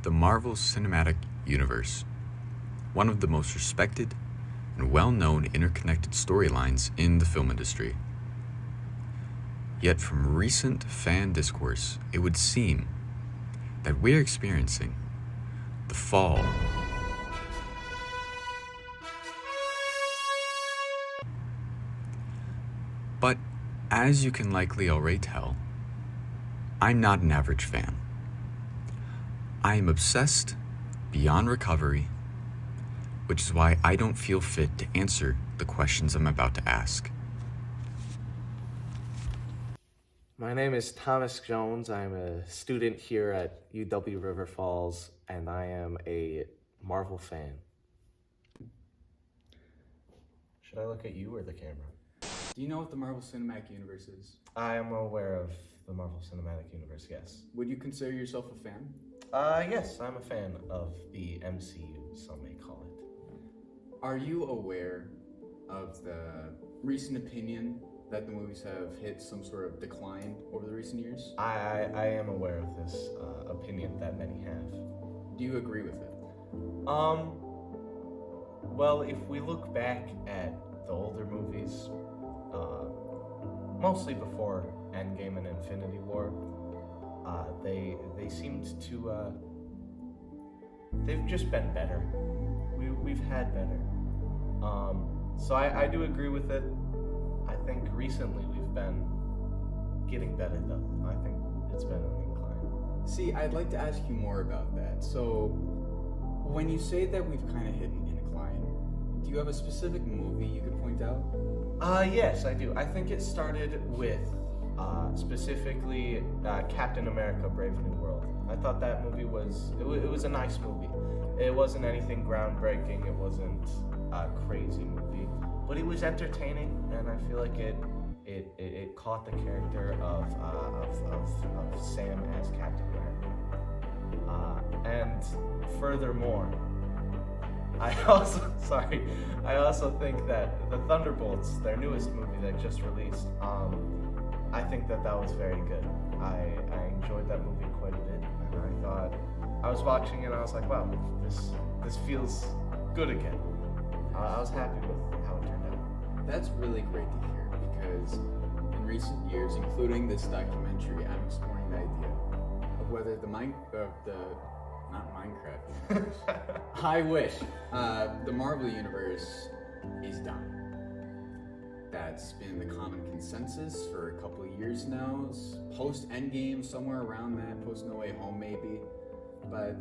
The Marvel Cinematic Universe, one of the most respected and well-known interconnected storylines in the film industry. Yet from recent fan discourse, it would seem that we're experiencing the fall But as you can likely already tell, I'm not an average fan. I am obsessed beyond recovery, which is why I don't feel fit to answer the questions I'm about to ask. My name is Thomas Jones. I'm a student here at UW River Falls, and I am a Marvel fan. Should I look at you or the camera? Do you know what the Marvel Cinematic Universe is? I am aware of the Marvel Cinematic Universe, yes. Would you consider yourself a fan? Yes, I'm a fan of the MCU, some may call it. Are you aware of the recent opinion that the movies have hit some sort of decline over the recent years? I am aware of this opinion that many have. Do you agree with it? Well, if we look back at the older movies, mostly before Endgame and Infinity War, they seemed to they've just been better. We've had better. So I do agree with it. I think recently we've been getting better though. I think it's been an incline. See, I'd like to ask you more about that. So, when you say that we've kind of hit an incline, do you have a specific movie you could point out? Yes, I do. I think it started with specifically Captain America: Brave New World. I thought that movie was it was a nice movie. It wasn't anything groundbreaking. It wasn't a crazy movie, but it was entertaining, and I feel like it caught the character of Sam as Captain America. And furthermore, I also think that the Thunderbolts, their newest movie that just released, I think that was very good. I enjoyed that movie quite a bit, and I thought I was watching it and I was like, wow, this feels good again. I was happy with how it turned out. That's really great to hear because in recent years, including this documentary, I'm exploring the idea of whether the Marvel Universe is done. That's been the common consensus for a couple of years now. Post Endgame, somewhere around that, post No Way Home maybe. But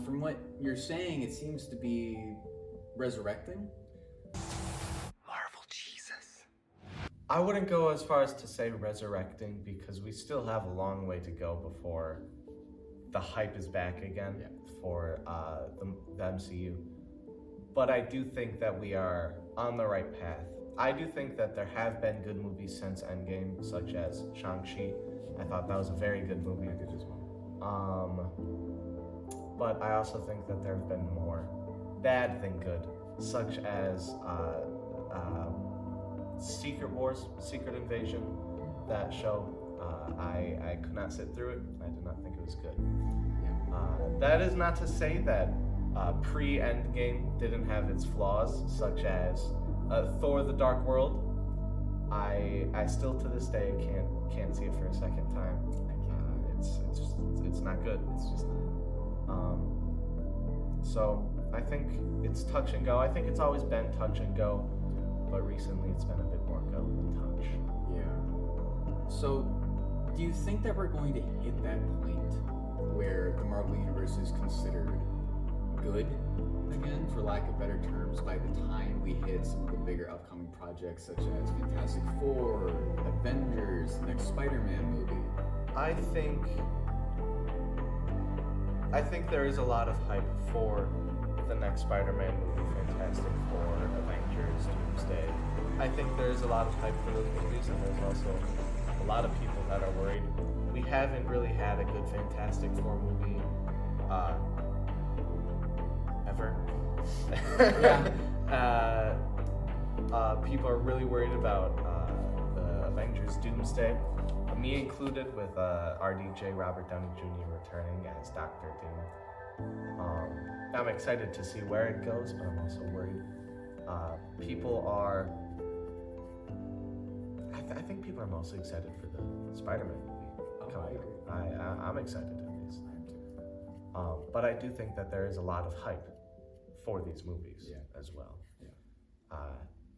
from what you're saying, it seems to be resurrecting. Marvel Jesus. I wouldn't go as far as to say resurrecting because we still have a long way to go before the hype is back again for the MCU. But I do think that we are on the right path. I do think that there have been good movies since Endgame, such as Shang-Chi. I thought that was a very good movie. I did as well. But I also think that there have been more bad than good, such as Secret Wars, Secret Invasion, that show. I could not sit through it. I did not think it was good. That is not to say that pre-Endgame didn't have its flaws, such as Thor: The Dark World. I still to this day can't see it for a second time. It's not good. It's just not. So I think it's touch and go. I think it's always been touch and go, but recently it's been a bit more go than touch. Yeah. So, do you think that we're going to hit that point where the Marvel Universe is considered good again, for lack of better terms, by the time we hit some of the bigger upcoming projects such as Fantastic Four, Avengers, the next Spider-Man movie? I think there is a lot of hype for the next Spider-Man movie, Fantastic Four, Avengers, Doomsday. I think there is a lot of hype for those movies, and there's also a lot of people that are worried. We haven't really had a good Fantastic Four movie ever. People are really worried about the Avengers Doomsday. me included, with RDJ Robert Downey Jr. returning as Doctor Doom. I'm excited to see where it goes, but I'm also worried. People are. I think people are mostly excited for the Spider-Man movie coming out. I'm excited at least. But I do think that there is a lot of hype for these movies as well. Yeah.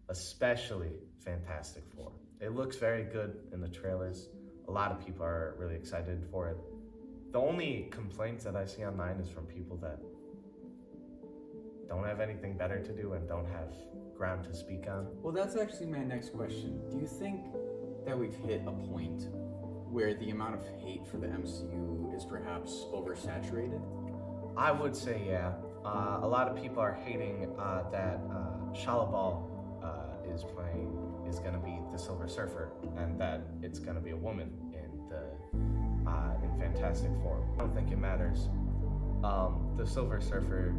Especially Fantastic Four. It looks very good in the trailers. A lot of people are really excited for it. The only complaints that I see online is from people that don't have anything better to do and don't have ground to speak on. Well, that's actually my next question. Do you think that we've hit a point where the amount of hate for the MCU is perhaps oversaturated? I would say, yeah. A lot of people are hating that Shalabal is going to be the Silver Surfer, and that it's going to be a woman in Fantastic Four. I don't think it matters. The Silver Surfer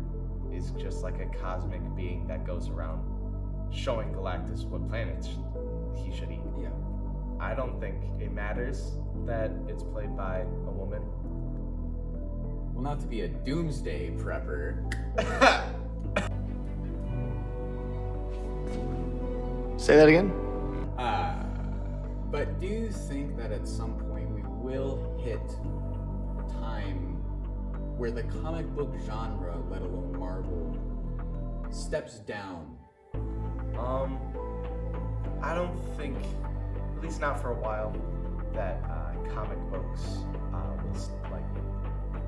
is just like a cosmic being that goes around showing Galactus what planets he should eat. Yeah. I don't think it matters that it's played by a woman. Well, not to be a doomsday prepper. Say that again? But do you think that at some point we will hit a time where the comic book genre, let alone Marvel, steps down? I don't think, at least not for a while, that comic books will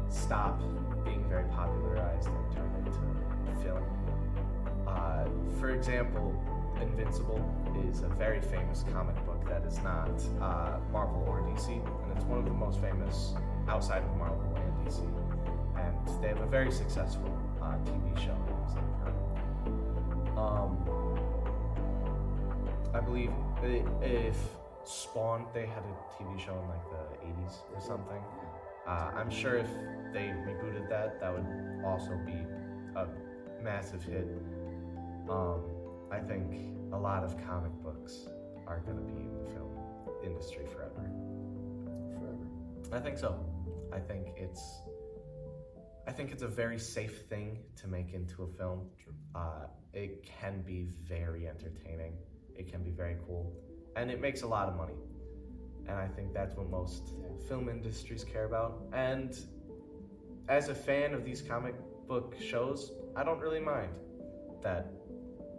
stop being very popularized and turn into film. For example, Invincible is a very famous comic book that is not Marvel or DC, and it's one of the most famous outside of Marvel and DC. And they have a very successful TV show. I believe if Spawn, they had a TV show in like the 80s or something. I'm sure if they rebooted that, that would also be a massive hit. I think a lot of comic books are going to be in the film industry forever. I think so. I think it's a very safe thing to make into a film. It can be very entertaining. It can be very cool, and it makes a lot of money. And I think that's what most film industries care about. And as a fan of these comic book shows, I don't really mind that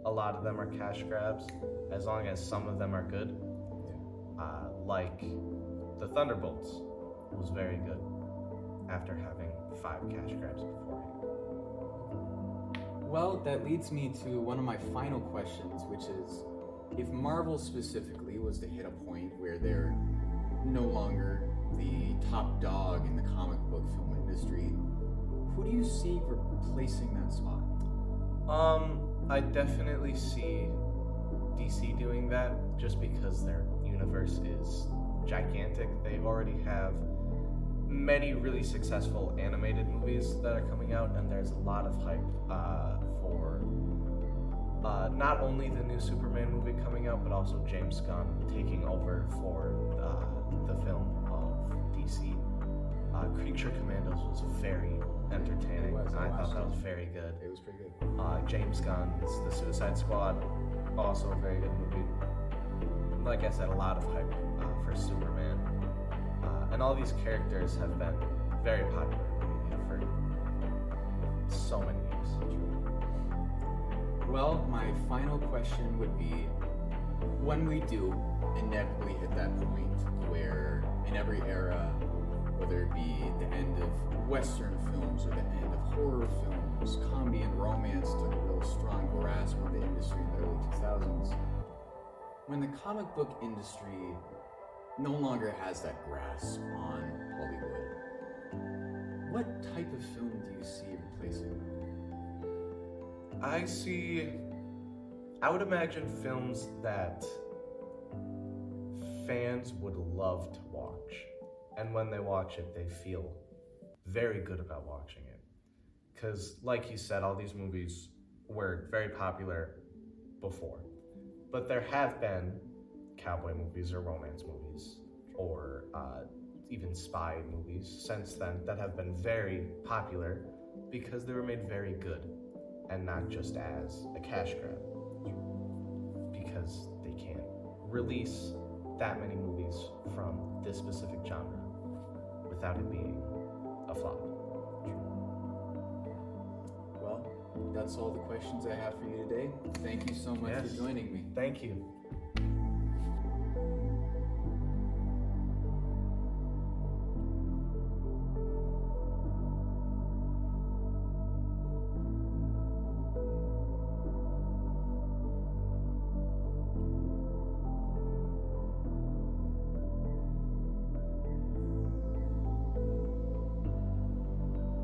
a lot of them are cash grabs, as long as some of them are good. Like the Thunderbolts was very good after having 5 cash grabs beforehand. Well, that leads me to one of my final questions, which is, if Marvel specifically was to hit a point where they're no longer the top dog in the comic book film industry, who do you see replacing that spot? I definitely see DC doing that, just because their universe is gigantic. They already have many really successful animated movies that are coming out, and there's a lot of hype for not only the new Superman movie coming out, but also James Gunn taking over for the film of DC. Creature Commandos was very entertaining. I thought that was very good. It was pretty good. James Gunn's The Suicide Squad, also a very good movie. Like I said, a lot of hype for Superman. And all these characters have been very popular in media for so many years. Well, my final question would be, when we do inevitably hit that point where in every era, whether it be the end of Western films or the end of horror films, comedy and romance took a real strong grasp on the industry in the early 2000s. When the comic book industry no longer has that grasp on Hollywood, what type of film do you see replacing them? I would imagine films that fans would love to watch. And when they watch it, they feel very good about watching it. Because, like you said, all these movies were very popular before. But there have been cowboy movies or romance movies or even spy movies since then that have been very popular because they were made very good and not just as a cash grab. Because they can't release that many movies from this specific genre without it being a flop. Well, that's all the questions I have for you today. Thank you so much Yes. for joining me. Thank you.